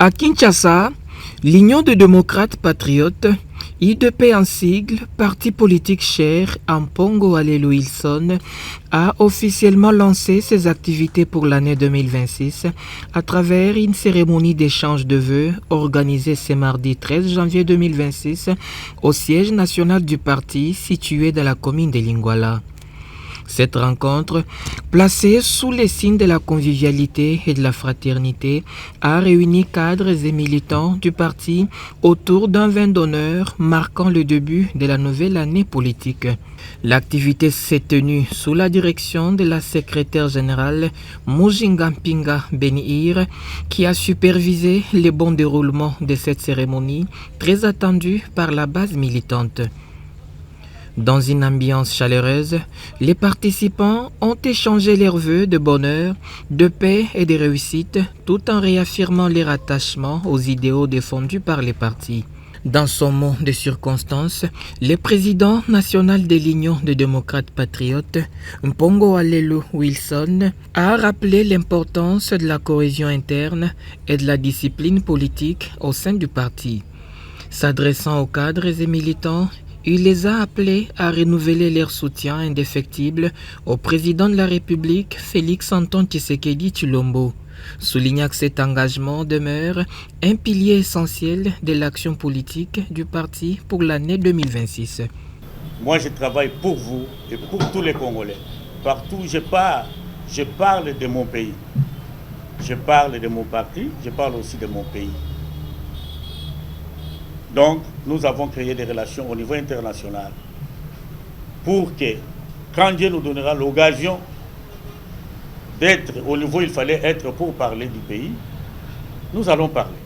À Kinshasa, l'Union des démocrates patriotes, UDP en sigle, parti politique cher à Mpongo Alelu Wilson, a officiellement lancé ses activités pour l'année 2026 à travers une cérémonie d'échange de vœux organisée ce mardi 13 janvier 2026 au siège national du parti situé dans la commune de Lingwala. Cette rencontre, placée sous les signes de la convivialité et de la fraternité, a réuni cadres et militants du parti autour d'un vin d'honneur marquant le début de la nouvelle année politique. L'activité s'est tenue sous la direction de la secrétaire générale Mujinga Mpinga Benihir, qui a supervisé le bon déroulement de cette cérémonie, très attendue par la base militante. Dans une ambiance chaleureuse, les participants ont échangé leurs vœux de bonheur, de paix et de réussite, tout en réaffirmant leur attachement aux idéaux défendus par les partis. Dans son mot de circonstance, le président national de l'Union des démocrates patriotes, Mpongo Alelu Wilson, a rappelé l'importance de la cohésion interne et de la discipline politique au sein du parti. S'adressant aux cadres et militants, il les a appelés à renouveler leur soutien indéfectible au président de la République, Félix-Antoine Tshisekedi Tshilombo, soulignant que cet engagement demeure un pilier essentiel de l'action politique du parti pour l'année 2026. Moi, je travaille pour vous et pour tous les Congolais. Partout où je parle de mon pays. Je parle de mon parti, je parle aussi de mon pays. Donc, nous avons créé des relations au niveau international pour que, quand Dieu nous donnera l'occasion d'être au niveau où il fallait être pour parler du pays, nous allons parler.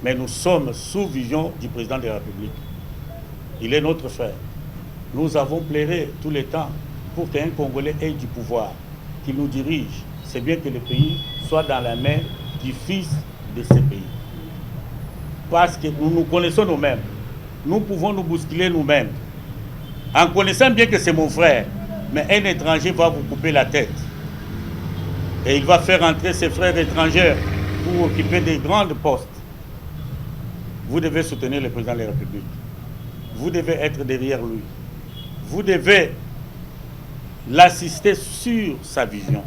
Mais nous sommes sous vision du président de la République. Il est notre frère. Nous avons plaidé tout le temps pour qu'un Congolais ait du pouvoir, qu'il nous dirige. C'est bien que le pays soit dans la main du fils de ce pays. Parce que nous nous connaissons nous-mêmes. Nous pouvons nous bousculer nous-mêmes. En connaissant bien que c'est mon frère, mais un étranger va vous couper la tête. Et il va faire entrer ses frères étrangers pour occuper des grands postes. Vous devez soutenir le président de la République. Vous devez être derrière lui. Vous devez l'assister sur sa vision.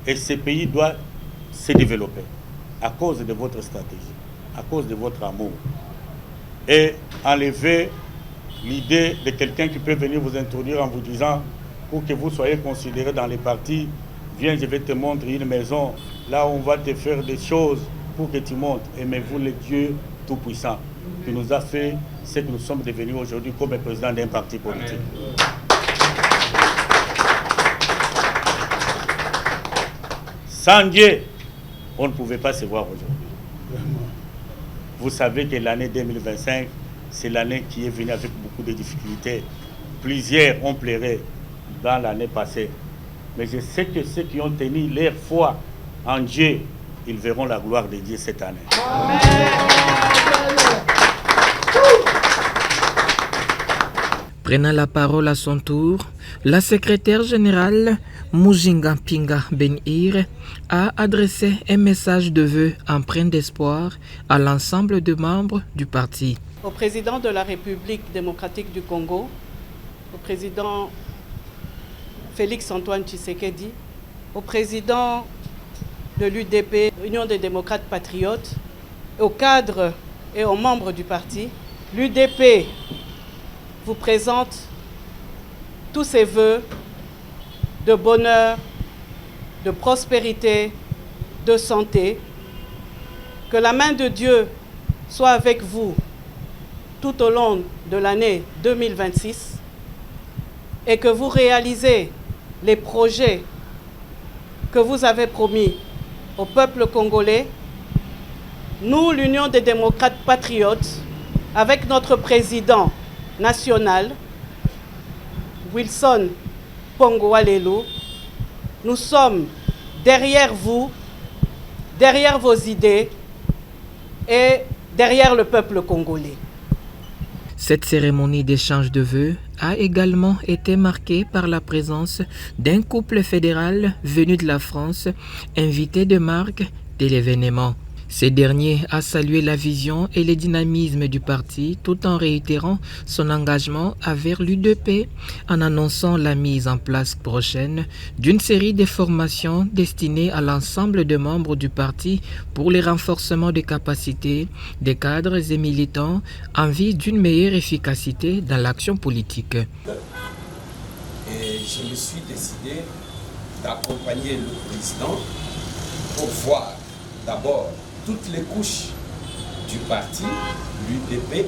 Et ce pays doit se développer à cause de votre stratégie, à cause de votre amour. Et enlever l'idée de quelqu'un qui peut venir vous introduire en vous disant, pour que vous soyez considéré dans les partis, viens, je vais te montrer une maison, là où on va te faire des choses pour que tu montes. Aimez-vous le Dieu Tout-Puissant qui nous a fait ce que nous sommes devenus aujourd'hui comme président d'un parti politique. Sans Dieu, on ne pouvait pas se voir aujourd'hui. Vous savez que l'année 2025, c'est l'année qui est venue avec beaucoup de difficultés. Plusieurs ont pleuré dans l'année passée. Mais je sais que ceux qui ont tenu leur foi en Dieu, ils verront la gloire de Dieu cette année. Amen. Prenant la parole à son tour, la secrétaire générale Mujinga Mpinga Benihir a adressé un message de vœux empreint d'espoir à l'ensemble des membres du parti. Au président de la République démocratique du Congo, au président Félix-Antoine Tshisekedi, au président de l'UDP, Union des démocrates patriotes, aux cadres et aux membres du parti, l'UDP vous présente tous ses vœux de bonheur, de prospérité, de santé. Que la main de Dieu soit avec vous tout au long de l'année 2026 et que vous réalisez les projets que vous avez promis au peuple congolais. Nous, l'Union des démocrates patriotes, avec notre président national, Wilson Mpongo Alelu, nous sommes derrière vous, derrière vos idées et derrière le peuple congolais. Cette cérémonie d'échange de vœux a également été marquée par la présence d'un couple fédéral venu de la France, invité de marque de l'événement. Ce dernier a salué la vision et le dynamisme du parti tout en réitérant son engagement envers l'UDP en annonçant la mise en place prochaine d'une série de formations destinées à l'ensemble des membres du parti pour le renforcement des capacités des cadres et militants en vue d'une meilleure efficacité dans l'action politique. Et je me suis décidé d'accompagner le président pour voir d'abord toutes les couches du parti, l'UDP,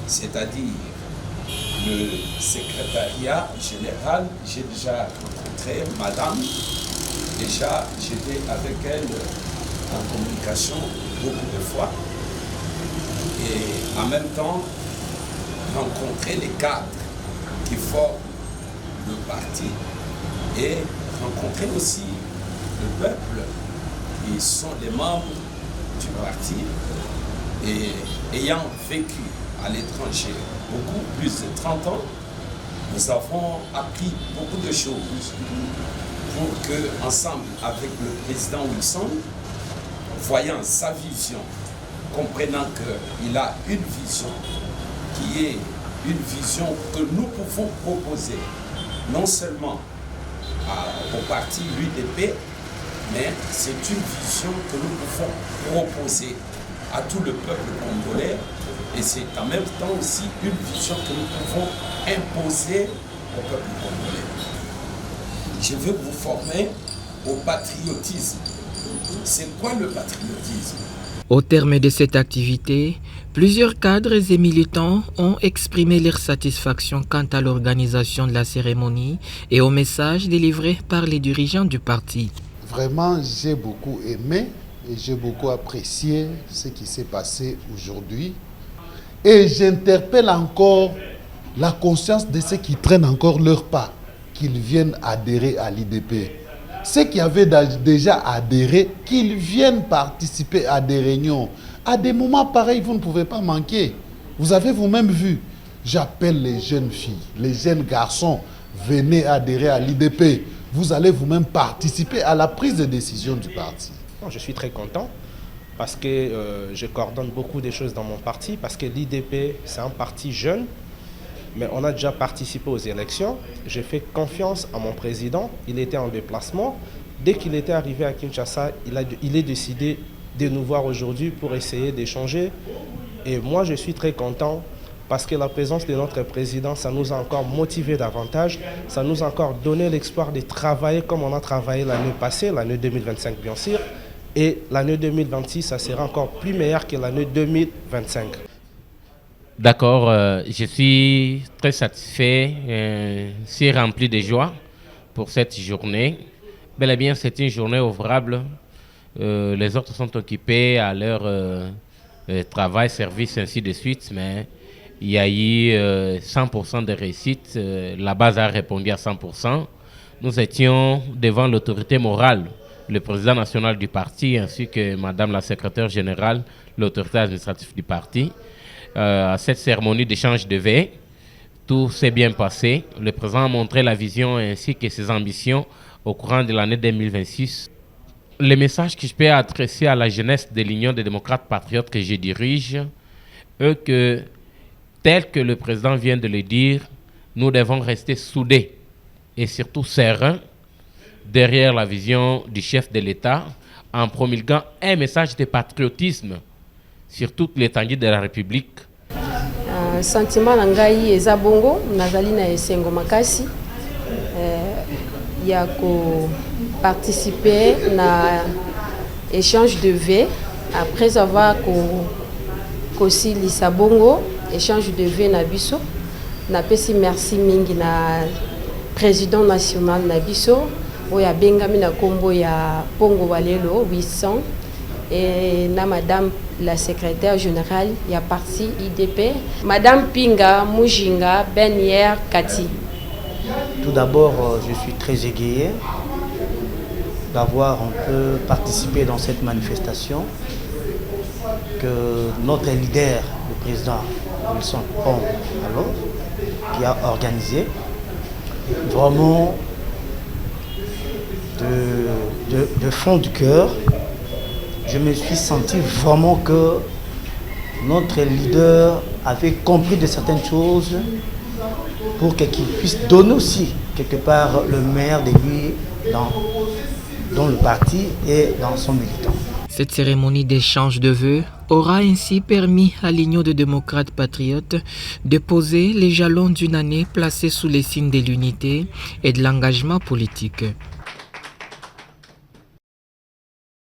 c'est-à-dire le secrétariat général. J'ai déjà rencontré madame, déjà j'étais avec elle en communication beaucoup de fois, et en même temps rencontrer les cadres qui forment le parti et rencontrer aussi le peuple qui sont les membres du parti, et ayant vécu à l'étranger beaucoup plus de 30 ans, nous avons appris beaucoup de choses pour que, ensemble avec le président Wilson, voyant sa vision, comprenant qu'il a une vision qui est une vision que nous pouvons proposer non seulement au parti l'UDP, mais c'est une vision que nous pouvons proposer à tout le peuple congolais, et c'est en même temps aussi une vision que nous pouvons imposer au peuple congolais. Je veux vous former au patriotisme. C'est quoi le patriotisme? Au terme de cette activité, plusieurs cadres et militants ont exprimé leur satisfaction quant à l'organisation de la cérémonie et au message délivré par les dirigeants du parti. Vraiment, j'ai beaucoup aimé et j'ai beaucoup apprécié ce qui s'est passé aujourd'hui. Et j'interpelle encore la conscience de ceux qui traînent encore leur pas, qu'ils viennent adhérer à l'IDP. Ceux qui avaient déjà adhéré, qu'ils viennent participer à des réunions. À des moments pareils, vous ne pouvez pas manquer. Vous avez vous-même vu. J'appelle les jeunes filles, les jeunes garçons, venez adhérer à l'IDP. Vous allez vous-même participer à la prise de décision du parti. Je suis très content parce que je coordonne beaucoup de choses dans mon parti, parce que l'IDP, c'est un parti jeune, mais on a déjà participé aux élections. J'ai fait confiance à mon président, il était en déplacement. Dès qu'il était arrivé à Kinshasa, il est décidé de nous voir aujourd'hui pour essayer d'échanger. Et moi, je suis très content parce que la présence de notre président, ça nous a encore motivé davantage, ça nous a encore donné l'espoir de travailler comme on a travaillé l'année passée, l'année 2025 bien sûr, et l'année 2026, ça sera encore plus meilleur que l'année 2025. D'accord, je suis très satisfait, si rempli de joie pour cette journée. Bel et bien, c'est une journée ouvrable. Les autres sont occupés à leur travail, service, ainsi de suite, mais il y a eu 100% de réussite. La base a répondu à 100%. Nous étions devant l'autorité morale, le président national du parti, ainsi que madame la secrétaire générale, l'autorité administrative du parti. À cette cérémonie d'échange de vœux, tout s'est bien passé. Le président a montré la vision ainsi que ses ambitions au courant de l'année 2026. Le message que je peux adresser à la jeunesse de l'Union des démocrates patriotes que je dirige est que, tel que le président vient de le dire, nous devons rester soudés et surtout sereins derrière la vision du chef de l'État en promulguant un message de patriotisme sur toute l'étendue de la République. Sentiment nangai eza bongo nazali na esengo makasi ya ko participer na échange de vœux après avoir kosilisa bongo échange de vœux na biso na pesi merci mingi na président national na biso oya bengami na kombo ya Pongo Walelo 800 et na madame la secrétaire générale il y a parti IDP madame Pinga Mujinga Benier Kati. Tout d'abord, je suis très égayé d'avoir un peu participé dans cette manifestation que notre leader, le président Wilson Pongo alors, qui a organisé. Vraiment de fond du cœur, je me suis senti vraiment que notre leader avait compris de certaines choses pour qu'il puisse donner aussi quelque part le meilleur de lui dans le parti et dans son militant. Cette cérémonie d'échange de vœux aura ainsi permis à l'Union des démocrates patriotes de poser les jalons d'une année placée sous les signes de l'unité et de l'engagement politique.